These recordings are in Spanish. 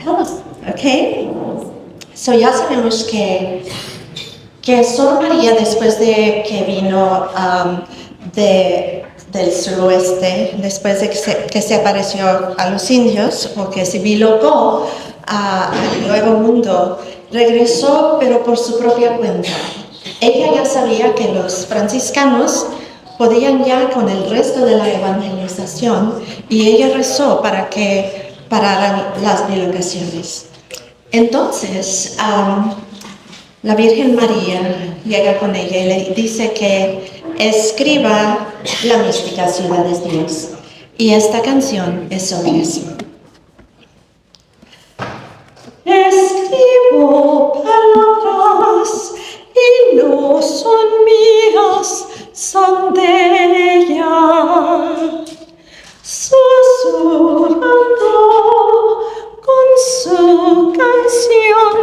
Okay. So ya sabemos que Sor María, después de que vino del suroeste, después de que se apareció a los indios, o que se bilocó al Nuevo Mundo, regresó, pero por su propia cuenta. Ella ya sabía que los franciscanos podían ya con el resto de la evangelización, y ella rezó para que pararan las bilocaciones. Entonces, la Virgen María llega con ella y le dice que escriba la mística Ciudad de Dios. Y esta canción es sobre eso. Escribo palabras y no son mías, son de ella. Susurrando con su canción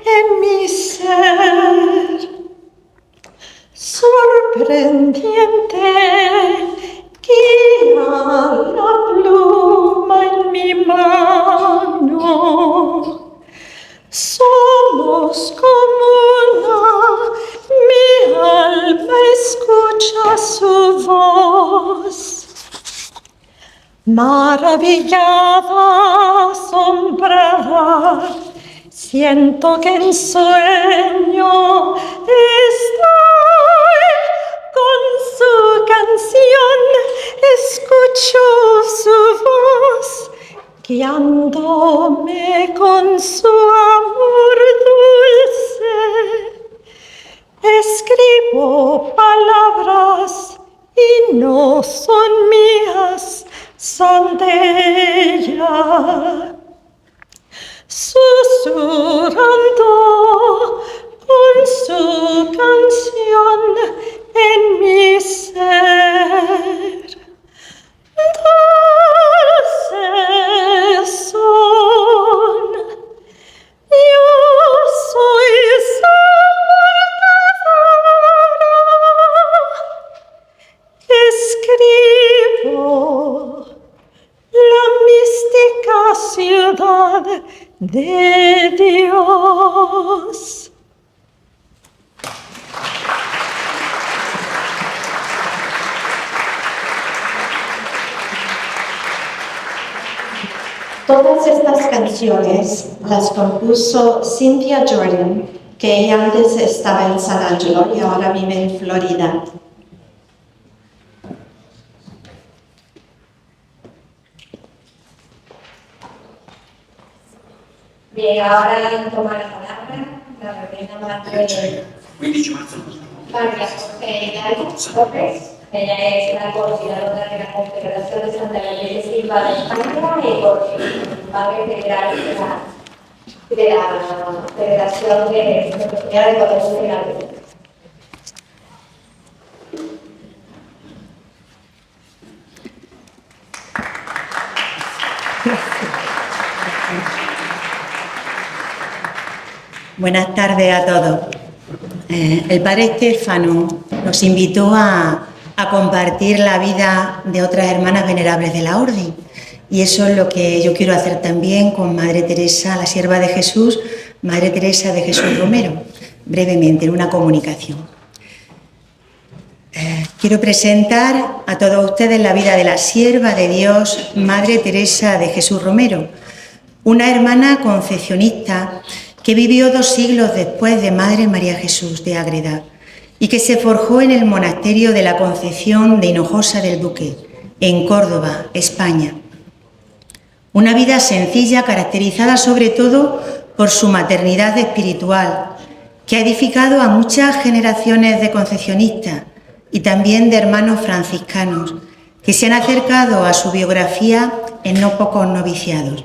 en mi ser, sorprendente, guía la pluma en mi mano. Somos como una, mi alma escucha su voz. Maravillada, asombrada, siento que en sueño estoy. Con su canción escucho su voz, guiándome con su amor dulce. Escribo palabras y no son mías, son de ella. Susurrando con su canción en mi ser. Dulces son, yo soy su portadora. Escribo la mística Ciudad de Dios. Todas estas canciones las compuso Cynthia Jordan, que ella antes estaba en San Angelo y ahora vive en Florida. Bien, ahora toma la palabra la reina madre María José López. Ella es la coordinadora de la Confederación de Santa María de Silva de España y coordinadora general de la Federación de Comunidades de Protección de la Vida. Buenas tardes a todos. El padre Estefano nos invitó a compartir la vida de otras hermanas venerables de la Orden, y eso es lo que yo quiero hacer también con Madre Teresa, la sierva de Jesús, Madre Teresa de Jesús Romero, brevemente en una comunicación. Quiero presentar a todos ustedes la vida de la sierva de Dios, Madre Teresa de Jesús Romero, una hermana concepcionista que vivió 2 siglos después de Madre María Jesús de Ágreda y que se forjó en el monasterio de la Concepción de Hinojosa del Duque, en Córdoba, España. Una vida sencilla, caracterizada sobre todo por su maternidad espiritual, que ha edificado a muchas generaciones de concepcionistas y también de hermanos franciscanos que se han acercado a su biografía en no pocos noviciados.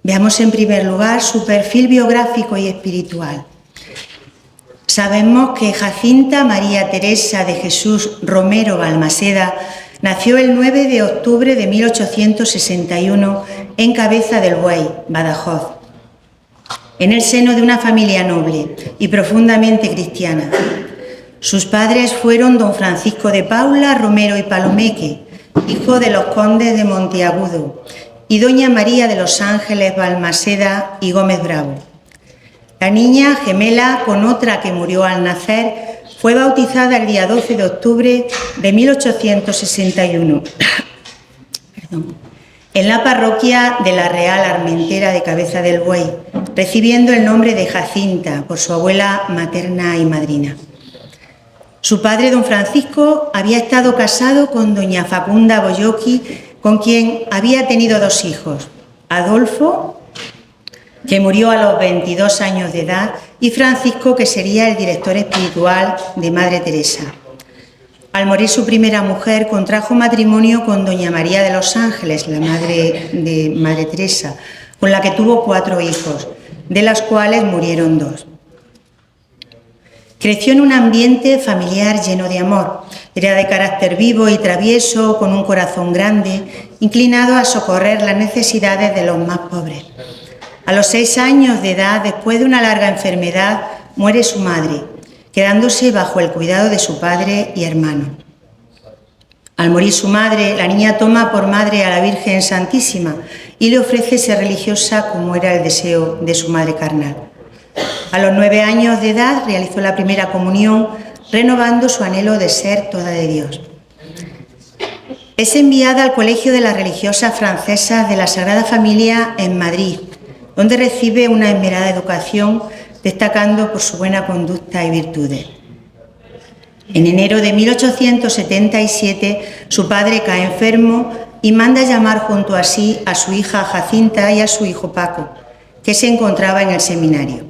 Veamos en primer lugar su perfil biográfico y espiritual. Sabemos que Jacinta María Teresa de Jesús Romero Balmaseda nació el 9 de octubre de 1861 en Cabeza del Buey, Badajoz, en el seno de una familia noble y profundamente cristiana. Sus padres fueron don Francisco de Paula Romero y Palomeque, hijo de los condes de Monteagudo, y doña María de los Ángeles Balmaseda y Gómez Bravo. La niña, gemela con otra que murió al nacer, fue bautizada el día 12 de octubre de 1861 en la parroquia de la Real Armentera de Cabeza del Buey, recibiendo el nombre de Jacinta por su abuela materna y madrina. Su padre, don Francisco, había estado casado con doña Facunda Boyoqui, con quien había tenido 2 hijos, Adolfo, que murió a los 22 años de edad, y Francisco, que sería el director espiritual de Madre Teresa. Al morir su primera mujer, contrajo matrimonio con doña María de los Ángeles, la madre de Madre Teresa, con la que tuvo 4 hijos, de las cuales murieron 2. Creció en un ambiente familiar lleno de amor. Era de carácter vivo y travieso, con un corazón grande, inclinado a socorrer las necesidades de los más pobres. A los 6 años de edad, después de una larga enfermedad, muere su madre, quedándose bajo el cuidado de su padre y hermano. Al morir su madre, la niña toma por madre a la Virgen Santísima y le ofrece ser religiosa como era el deseo de su madre carnal. A los 9 años de edad realizó la primera comunión, renovando su anhelo de ser toda de Dios. Es enviada al Colegio de las Religiosas Francesas de la Sagrada Familia en Madrid, donde recibe una esmerada educación, destacando por su buena conducta y virtudes. En enero de 1877, su padre cae enfermo y manda llamar junto a sí a su hija Jacinta y a su hijo Paco, que se encontraba en el seminario.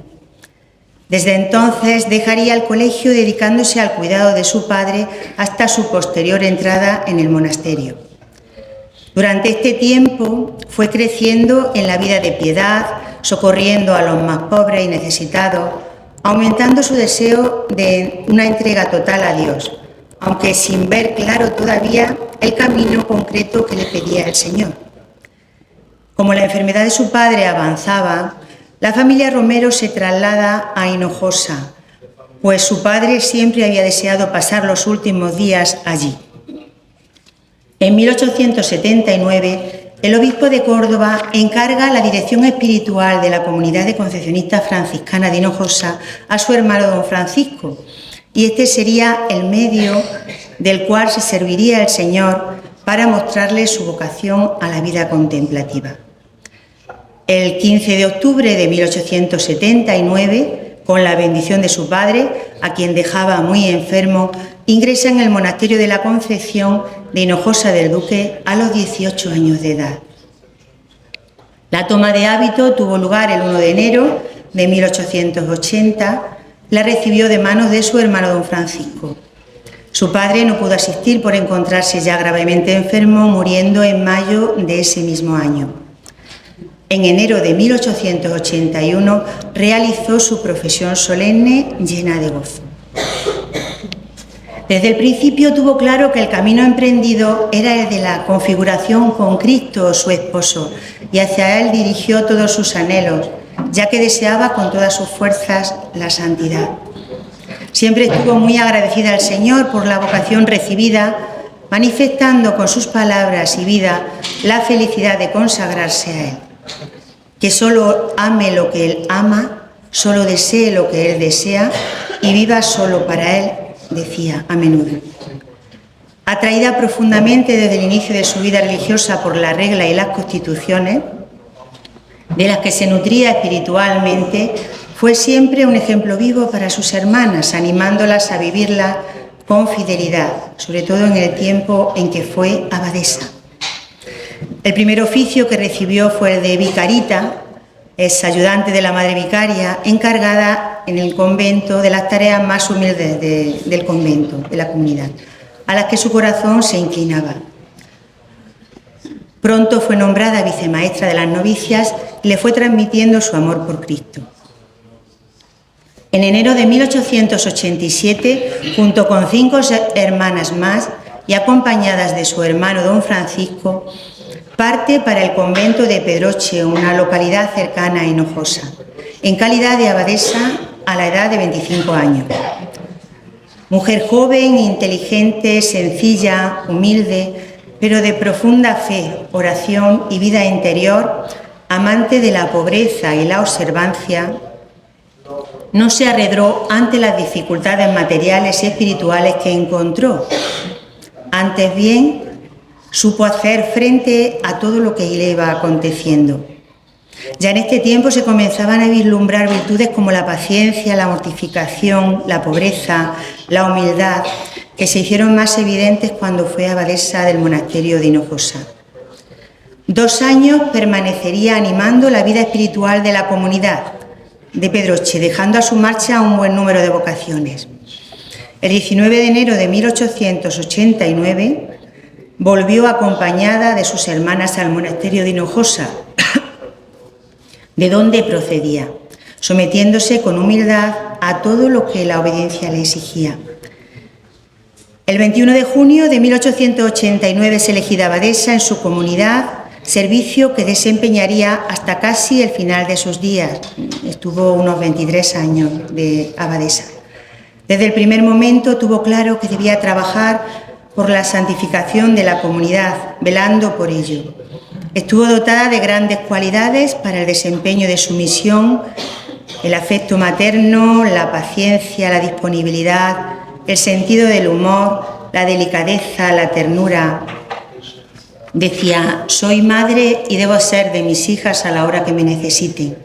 Desde entonces dejaría el colegio dedicándose al cuidado de su padre hasta su posterior entrada en el monasterio. Durante este tiempo fue creciendo en la vida de piedad, socorriendo a los más pobres y necesitados, aumentando su deseo de una entrega total a Dios, aunque sin ver claro todavía el camino concreto que le pedía el Señor. Como la enfermedad de su padre avanzaba, la familia Romero se traslada a Hinojosa, pues su padre siempre había deseado pasar los últimos días allí. En 1879, el obispo de Córdoba encarga la dirección espiritual de la comunidad de concepcionistas franciscanas de Hinojosa a su hermano don Francisco, y este sería el medio del cual se serviría el Señor para mostrarle su vocación a la vida contemplativa. El 15 de octubre de 1879, con la bendición de su padre, a quien dejaba muy enfermo, ingresa en el monasterio de la Concepción de Hinojosa del Duque a los 18 años de edad. La toma de hábito tuvo lugar el 1 de enero de 1880, la recibió de manos de su hermano don Francisco. Su padre no pudo asistir por encontrarse ya gravemente enfermo, muriendo en mayo de ese mismo año. En enero de 1881 realizó su profesión solemne llena de gozo. Desde el principio tuvo claro que el camino emprendido era el de la configuración con Cristo, su esposo, y hacia él dirigió todos sus anhelos, ya que deseaba con todas sus fuerzas la santidad. Siempre estuvo muy agradecida al Señor por la vocación recibida, manifestando con sus palabras y vida la felicidad de consagrarse a Él. Que solo ame lo que Él ama, solo desee lo que Él desea y viva solo para Él, decía a menudo. Atraída profundamente desde el inicio de su vida religiosa por la regla y las constituciones, de las que se nutría espiritualmente, fue siempre un ejemplo vivo para sus hermanas, animándolas a vivirla con fidelidad, sobre todo en el tiempo en que fue abadesa. El primer oficio que recibió fue el de vicarita, es ayudante de la madre vicaria, encargada en el convento de las tareas más humildes del convento, de la comunidad, a las que su corazón se inclinaba. Pronto fue nombrada vicemaestra de las novicias y le fue transmitiendo su amor por Cristo. En enero de 1887, junto con 5 hermanas más y acompañadas de su hermano don Francisco, parte para el convento de Pedroche, una localidad cercana a Hinojosa, en calidad de abadesa a la edad de 25 años. Mujer joven, inteligente, sencilla, humilde, pero de profunda fe, oración y vida interior, amante de la pobreza y la observancia, no se arredró ante las dificultades materiales y espirituales que encontró. Antes bien, supo hacer frente a todo lo que le iba aconteciendo. Ya en este tiempo se comenzaban a vislumbrar virtudes como la paciencia, la mortificación, la pobreza, la humildad, que se hicieron más evidentes cuando fue abadesa del monasterio de Hinojosa. 2 años permanecería animando la vida espiritual de la comunidad de Pedroche, dejando a su marcha un buen número de vocaciones. El 19 de enero de 1889 volvió acompañada de sus hermanas al monasterio de Hinojosa, de donde procedía, sometiéndose con humildad a todo lo que la obediencia le exigía. El 21 de junio de 1889 es elegida abadesa en su comunidad, servicio que desempeñaría hasta casi el final de sus días. Estuvo unos 23 años de abadesa. Desde el primer momento tuvo claro que debía trabajar por la santificación de la comunidad, velando por ello. Estuvo dotada de grandes cualidades para el desempeño de su misión: el afecto materno, la paciencia, la disponibilidad, el sentido del humor, la delicadeza, la ternura. Decía: soy madre y debo ser de mis hijas a la hora que me necesiten.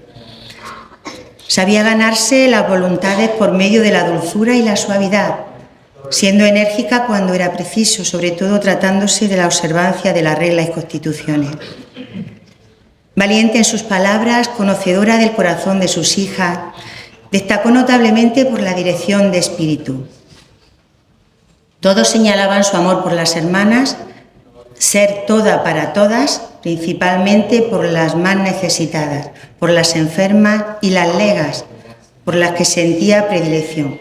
Sabía ganarse las voluntades por medio de la dulzura y la suavidad, siendo enérgica cuando era preciso, sobre todo tratándose de la observancia de las reglas y constituciones. Valiente en sus palabras, conocedora del corazón de sus hijas, destacó notablemente por la dirección de espíritu. Todos señalaban su amor por las hermanas, ser toda para todas, principalmente por las más necesitadas, por las enfermas y las legas, por las que sentía predilección.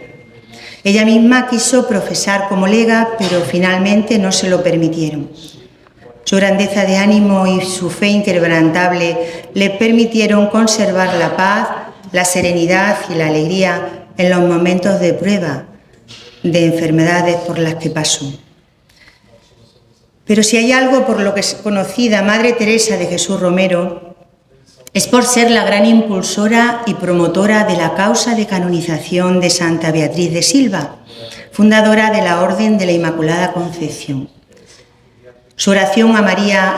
Ella misma quiso profesar como lega, pero finalmente no se lo permitieron. Su grandeza de ánimo y su fe inquebrantable le permitieron conservar la paz, la serenidad y la alegría en los momentos de prueba, de enfermedades por las que pasó. Pero si hay algo por lo que es conocida Madre Teresa de Jesús Romero, es por ser la gran impulsora y promotora de la causa de canonización de Santa Beatriz de Silva, fundadora de la Orden de la Inmaculada Concepción. Su oración a María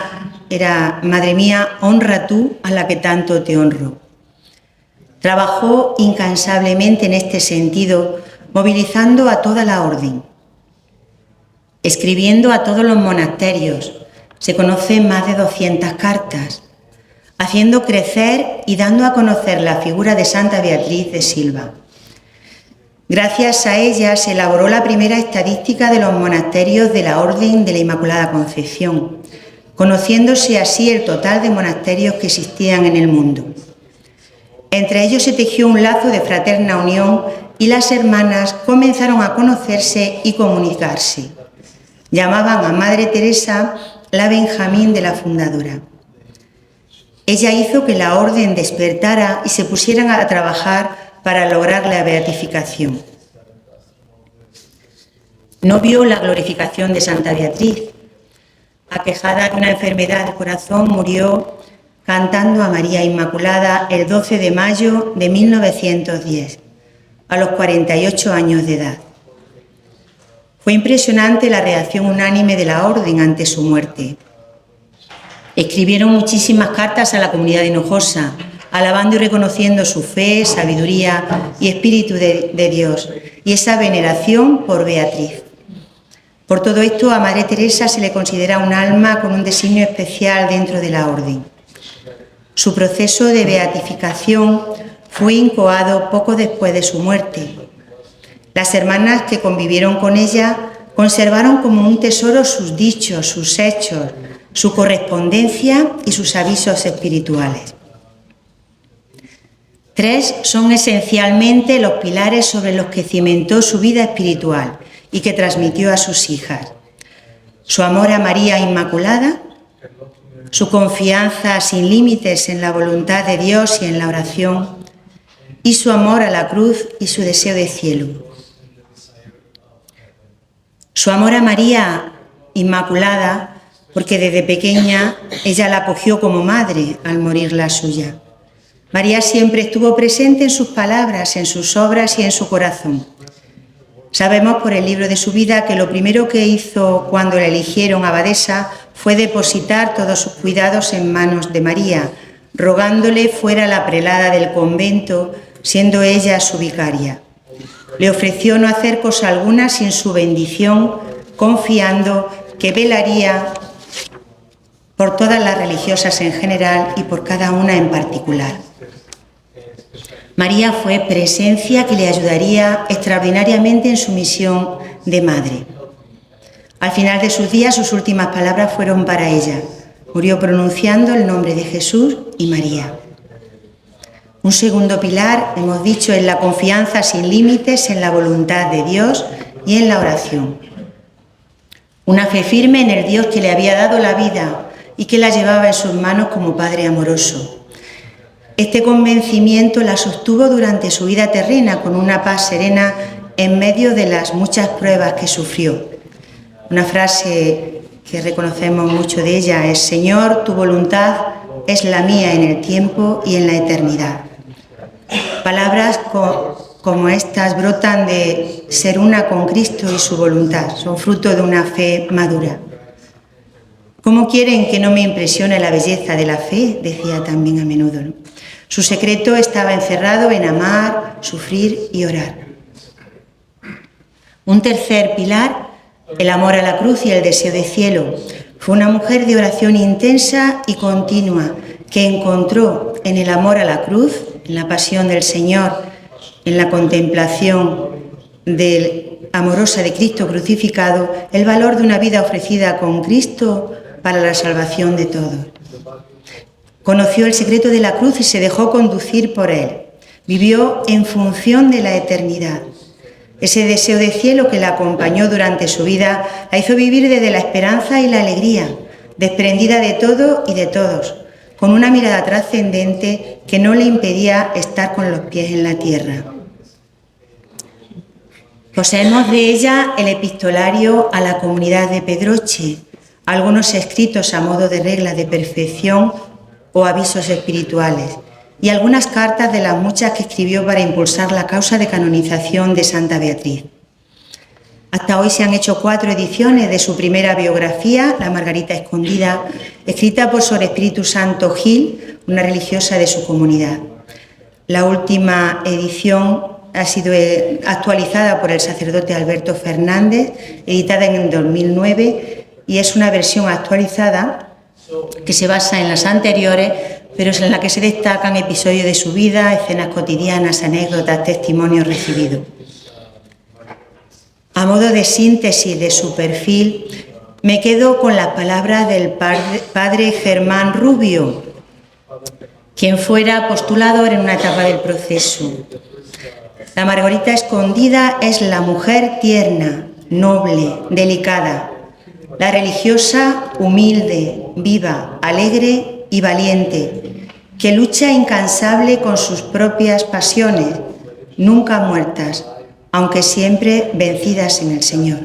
era: Madre mía, honra tú a la que tanto te honro. Trabajó incansablemente en este sentido, movilizando a toda la orden, escribiendo a todos los monasterios. Se conocen más de 200 cartas, haciendo crecer y dando a conocer la figura de Santa Beatriz de Silva. Gracias a ella se elaboró la primera estadística de los monasterios de la Orden de la Inmaculada Concepción, conociéndose así el total de monasterios que existían en el mundo. Entre ellos se tejió un lazo de fraterna unión y las hermanas comenzaron a conocerse y comunicarse. Llamaban a Madre Teresa la Benjamín de la fundadora. Ella hizo que la orden despertara y se pusieran a trabajar para lograr la beatificación. No vio la glorificación de Santa Beatriz. Aquejada de una enfermedad del corazón, murió cantando a María Inmaculada el 12 de mayo de 1910, a los 48 años de edad. Fue impresionante la reacción unánime de la orden ante su muerte. Escribieron muchísimas cartas a la comunidad de Hinojosa, alabando y reconociendo su fe, sabiduría y espíritu de Dios, y esa veneración por Beatriz. Por todo esto, a Madre Teresa se le considera un alma con un designio especial dentro de la orden. Su proceso de beatificación fue incoado poco después de su muerte. Las hermanas que convivieron con ella conservaron como un tesoro sus dichos, sus hechos, su correspondencia y sus avisos espirituales. 3 son esencialmente los pilares sobre los que cimentó su vida espiritual y que transmitió a sus hijas: su amor a María Inmaculada, su confianza sin límites en la voluntad de Dios y en la oración, y su amor a la cruz y su deseo de cielo. Su amor a María Inmaculada porque desde pequeña ella la acogió como madre al morir la suya. María siempre estuvo presente en sus palabras, en sus obras y en su corazón. Sabemos por el libro de su vida que lo primero que hizo cuando la eligieron abadesa fue depositar todos sus cuidados en manos de María, rogándole fuera la prelada del convento, siendo ella su vicaria. Le ofreció no hacer cosa alguna sin su bendición, confiando que velaría por todas las religiosas en general y por cada una en particular. María fue presencia que le ayudaría extraordinariamente en su misión de madre. Al final de sus días, sus últimas palabras fueron para ella. Murió pronunciando el nombre de Jesús y María. Un segundo pilar, hemos dicho, es la confianza sin límites en la voluntad de Dios y en la oración. Una fe firme en el Dios que le había dado la vida y que la llevaba en sus manos como Padre amoroso. Este convencimiento la sostuvo durante su vida terrena con una paz serena en medio de las muchas pruebas que sufrió. Una frase que reconocemos mucho de ella es: Señor, tu voluntad es la mía en el tiempo y en la eternidad. Palabras como estas brotan de ser una con Cristo y su voluntad, son fruto de una fe madura. ¿Cómo quieren que no me impresione la belleza de la fe?, decía también a menudo, ¿no? Su secreto estaba encerrado en amar, sufrir y orar. Un tercer pilar, el amor a la cruz y el deseo de cielo. Fue una mujer de oración intensa y continua que encontró en el amor a la cruz, en la pasión del Señor, en la contemplación amorosa de Cristo crucificado, el valor de una vida ofrecida con Cristo para la salvación de todos. Conoció el secreto de la cruz y se dejó conducir por él. Vivió en función de la eternidad. Ese deseo de cielo que la acompañó durante su vida la hizo vivir desde la esperanza y la alegría, desprendida de todo y de todos, con una mirada trascendente que no le impedía estar con los pies en la tierra. Poseemos de ella el epistolario a la comunidad de Pedroche, algunos escritos a modo de regla de perfección o avisos espirituales, y algunas cartas de las muchas que escribió para impulsar la causa de canonización de Santa Beatriz. Hasta hoy se han hecho 4 ediciones de su primera biografía, La Margarita Escondida, escrita por Sor Espíritu Santo Gil, una religiosa de su comunidad. La última edición ha sido actualizada por el sacerdote Alberto Fernández, editada en el 2009, y es una versión actualizada que se basa en las anteriores, pero es en la que se destacan episodios de su vida, escenas cotidianas, anécdotas, testimonios recibidos. A modo de síntesis de su perfil, me quedo con las palabras del padre Germán Rubio, quien fuera postulador en una etapa del proceso. La Margarita Escondida es la mujer tierna, noble, delicada, la religiosa humilde, viva, alegre y valiente, que lucha incansable con sus propias pasiones, nunca muertas, aunque siempre vencidas en el Señor.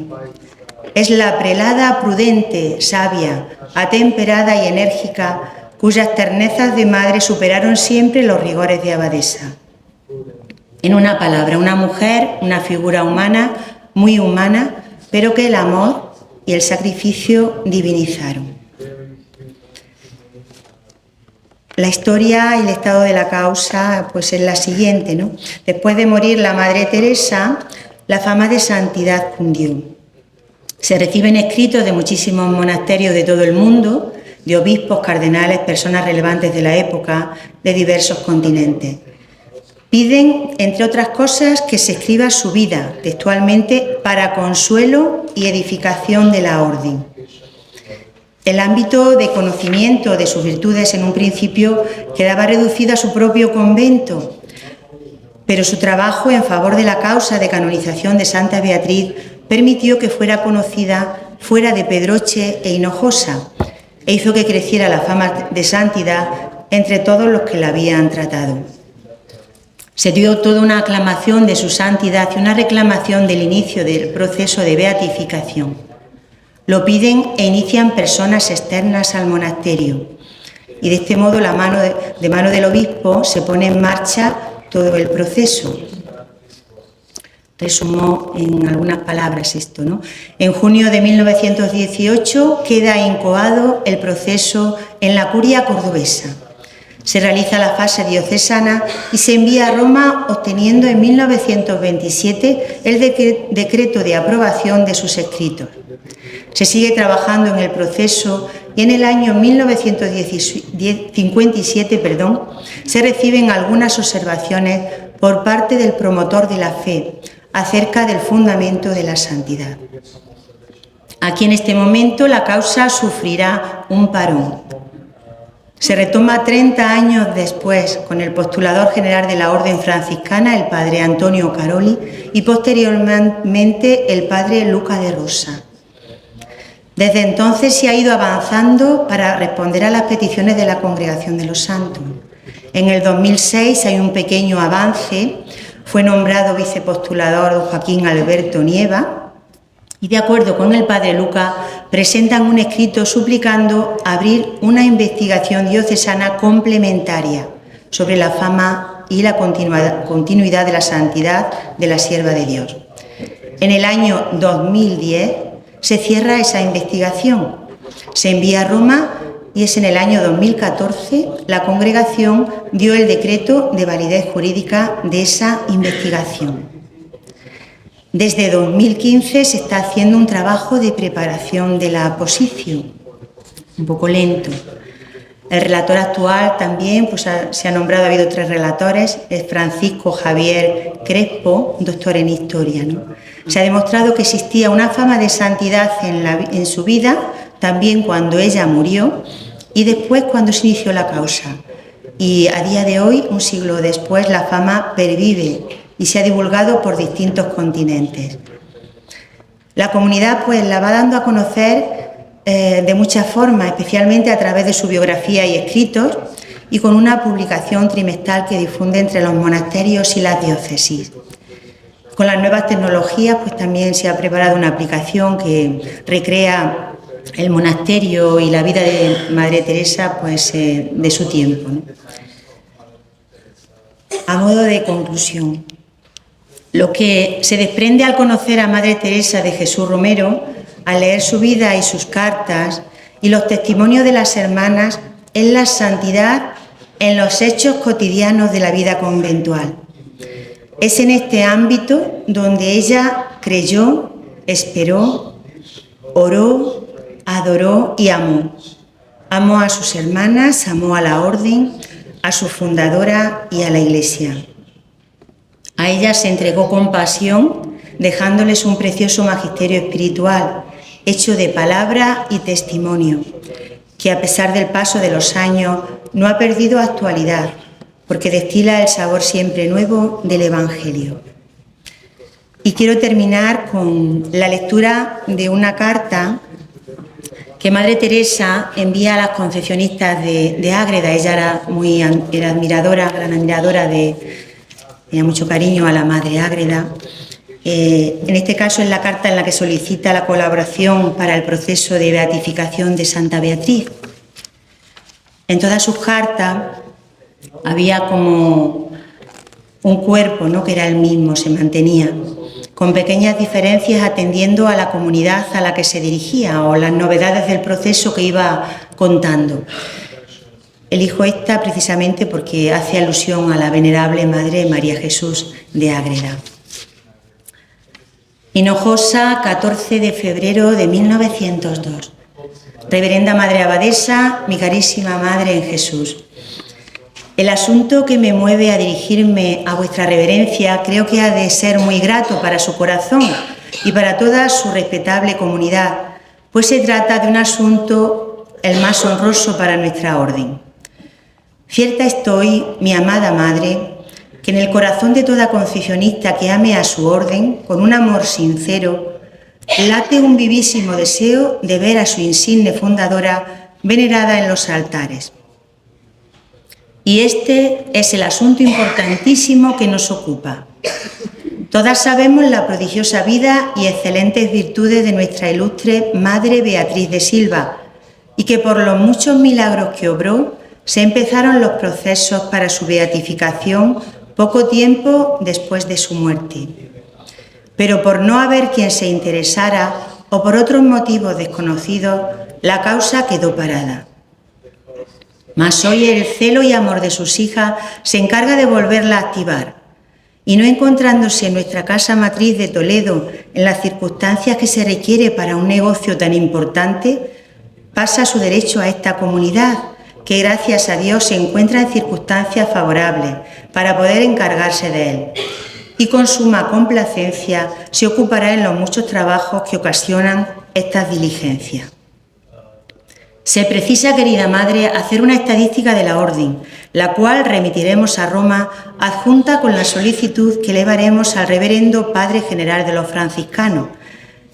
Es la prelada prudente, sabia, atemperada y enérgica, cuyas ternezas de madre superaron siempre los rigores de abadesa. En una palabra, una mujer, una figura humana, muy humana, pero que el amor y el sacrificio divinizaron. La historia y el estado de la causa pues es la siguiente, ¿no? Después de morir la Madre Teresa, la fama de santidad cundió. Se reciben escritos de muchísimos monasterios de todo el mundo, de obispos, cardenales, personas relevantes de la época, de diversos continentes. Piden, entre otras cosas, que se escriba su vida, textualmente, para consuelo y edificación de la orden. El ámbito de conocimiento de sus virtudes en un principio quedaba reducido a su propio convento, pero su trabajo en favor de la causa de canonización de Santa Beatriz permitió que fuera conocida fuera de Pedroche e Hinojosa e hizo que creciera la fama de santidad entre todos los que la habían tratado. Se dio toda una aclamación de su santidad y una reclamación del inicio del proceso de beatificación. Lo piden e inician personas externas al monasterio. Y de este modo, de mano del obispo, se pone en marcha todo el proceso. Resumo en algunas palabras esto, ¿no? En junio de 1918 queda incoado el proceso en la curia cordobesa. Se realiza la fase diocesana y se envía a Roma, obteniendo en 1927 el decreto de aprobación de sus escritos. Se sigue trabajando en el proceso y en el año 1957 se reciben algunas observaciones por parte del promotor de la fe acerca del fundamento de la santidad. Aquí en este momento la causa sufrirá un parón. Se retoma 30 años después con el postulador general de la Orden Franciscana, el padre Antonio Caroli, y posteriormente el padre Luca de Rosa. Desde entonces se ha ido avanzando para responder a las peticiones de la Congregación de los Santos. En el 2006 hay un pequeño avance. Fue nombrado vicepostulador don Joaquín Alberto Nieva y, de acuerdo con el padre Luca, presentan un escrito suplicando abrir una investigación diocesana complementaria sobre la fama y la continuidad de la santidad de la sierva de Dios. En el año 2010 se cierra esa investigación, se envía a Roma y es en el año 2014 la Congregación dio el decreto de validez jurídica de esa investigación. Desde 2015 se está haciendo un trabajo de preparación de la posición, un poco lento. El relator actual también se ha nombrado, ha habido 3 relatores, es Francisco Javier Crespo, doctor en Historia, ¿no? Se ha demostrado que existía una fama de santidad en su vida, también cuando ella murió y después cuando se inició la causa. Y a día de hoy, un siglo después, la fama pervive y se ha divulgado por distintos continentes. La comunidad la va dando a conocer de muchas formas, especialmente a través de su biografía y escritos y con una publicación trimestral que difunde entre los monasterios y las diócesis. Con las nuevas tecnologías también se ha preparado una aplicación que recrea el monasterio y la vida de Madre Teresa de su tiempo, ¿no? A modo de conclusión, lo que se desprende al conocer a Madre Teresa de Jesús Romero, al leer su vida y sus cartas y los testimonios de las hermanas, es la santidad en los hechos cotidianos de la vida conventual. Es en este ámbito donde ella creyó, esperó, oró, adoró y amó. Amó a sus hermanas, amó a la orden, a su fundadora y a la Iglesia. A ellas se entregó con pasión, dejándoles un precioso magisterio espiritual, hecho de palabra y testimonio, que a pesar del paso de los años no ha perdido actualidad, porque destila el sabor siempre nuevo del Evangelio. Y quiero terminar con la lectura de una carta que Madre Teresa envía a las concepcionistas de Ágreda. Ella era admiradora, gran admiradora tenía mucho cariño a la Madre Ágreda. En este caso es la carta en la que solicita la colaboración para el proceso de beatificación de Santa Beatriz. En todas sus cartas había como un cuerpo, ¿no?, que era el mismo, se mantenía, con pequeñas diferencias atendiendo a la comunidad a la que se dirigía o las novedades del proceso que iba contando. Elijo esta precisamente porque hace alusión a la venerable Madre María Jesús de Ágreda. Hinojosa, 14 de febrero de 1902. Reverenda Madre Abadesa, mi carísima Madre en Jesús. El asunto que me mueve a dirigirme a vuestra reverencia creo que ha de ser muy grato para su corazón y para toda su respetable comunidad, pues se trata de un asunto el más honroso para nuestra orden. Cierta estoy, mi amada Madre, que en el corazón de toda concepcionista que ame a su orden, con un amor sincero, late un vivísimo deseo de ver a su insigne fundadora venerada en los altares. Y este es el asunto importantísimo que nos ocupa. Todas sabemos la prodigiosa vida y excelentes virtudes de nuestra ilustre Madre Beatriz de Silva, y que por los muchos milagros que obró, se empezaron los procesos para su beatificación poco tiempo después de su muerte. Pero por no haber quien se interesara o por otros motivos desconocidos, la causa quedó parada. Mas hoy el celo y amor de sus hijas se encarga de volverla a activar, y no encontrándose en nuestra casa matriz de Toledo en las circunstancias que se requiere para un negocio tan importante, pasa su derecho a esta comunidad, que gracias a Dios se encuentra en circunstancias favorables para poder encargarse de él. Y con suma complacencia se ocupará en los muchos trabajos que ocasionan estas diligencias. Se precisa, querida Madre, hacer una estadística de la Orden, la cual remitiremos a Roma adjunta con la solicitud que elevaremos al Reverendo Padre General de los Franciscanos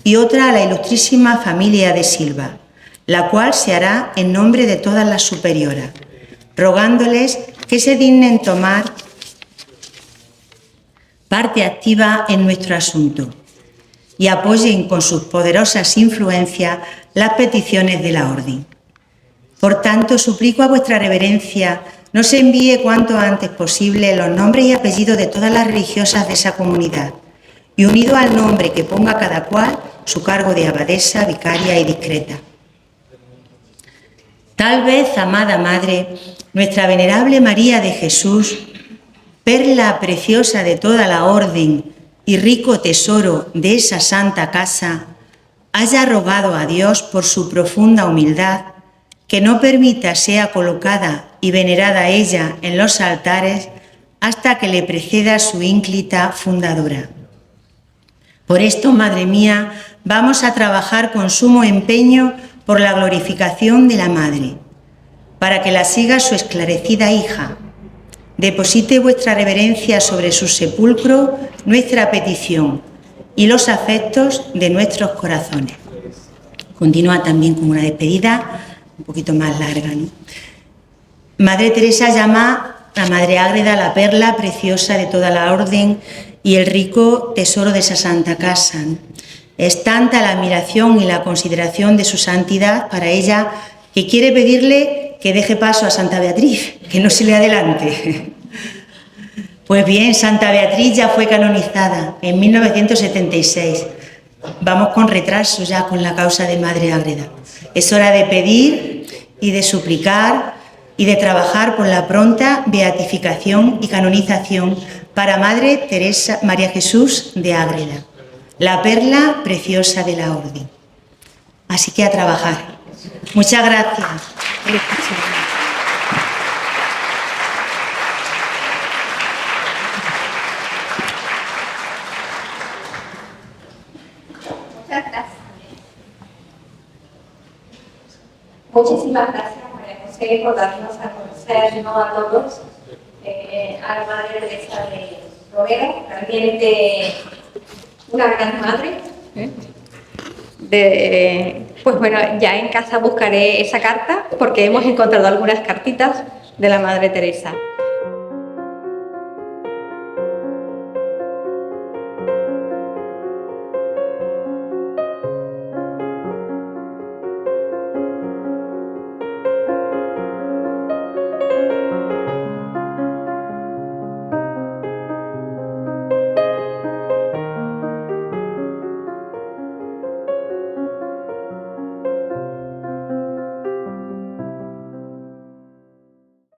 y otra a la ilustrísima familia de Silva, la cual se hará en nombre de todas las superioras, rogándoles que se dignen tomar parte activa en nuestro asunto y apoyen con sus poderosas influencias las peticiones de la Orden. Por tanto, suplico a vuestra reverencia nos envíe cuanto antes posible los nombres y apellidos de todas las religiosas de esa comunidad y unido al nombre que ponga cada cual su cargo de abadesa, vicaria y discreta. Tal vez, amada Madre, nuestra venerable María de Jesús, perla preciosa de toda la Orden y rico tesoro de esa santa casa, haya rogado a Dios por su profunda humildad que no permita sea colocada y venerada ella en los altares hasta que le preceda su ínclita fundadora. Por esto, Madre mía, vamos a trabajar con sumo empeño por la glorificación de la Madre, para que la siga su esclarecida hija. Deposite vuestra reverencia sobre su sepulcro nuestra petición y los afectos de nuestros corazones. Continúa también con una despedida un poquito más larga, ¿no? Madre Teresa llama a Madre Ágreda la perla preciosa de toda la Orden y el rico tesoro de esa santa casa, ¿no? Es tanta la admiración y la consideración de su santidad para ella que quiere pedirle que deje paso a Santa Beatriz, que no se le adelante. Pues bien, Santa Beatriz ya fue canonizada en 1976. Vamos con retraso ya con la causa de Madre Ágreda. Es hora de pedir y de suplicar y de trabajar por la pronta beatificación y canonización para Madre Teresa María Jesús de Ágreda, la perla preciosa de la Orden. Así que a trabajar. Muchas gracias. Muchísimas gracias, María José, por darnos a conocer, ¿no?, a todos a la Madre Teresa de Romero, realmente una gran madre. Pues bueno, ya en casa buscaré esa carta porque hemos encontrado algunas cartitas de la Madre Teresa.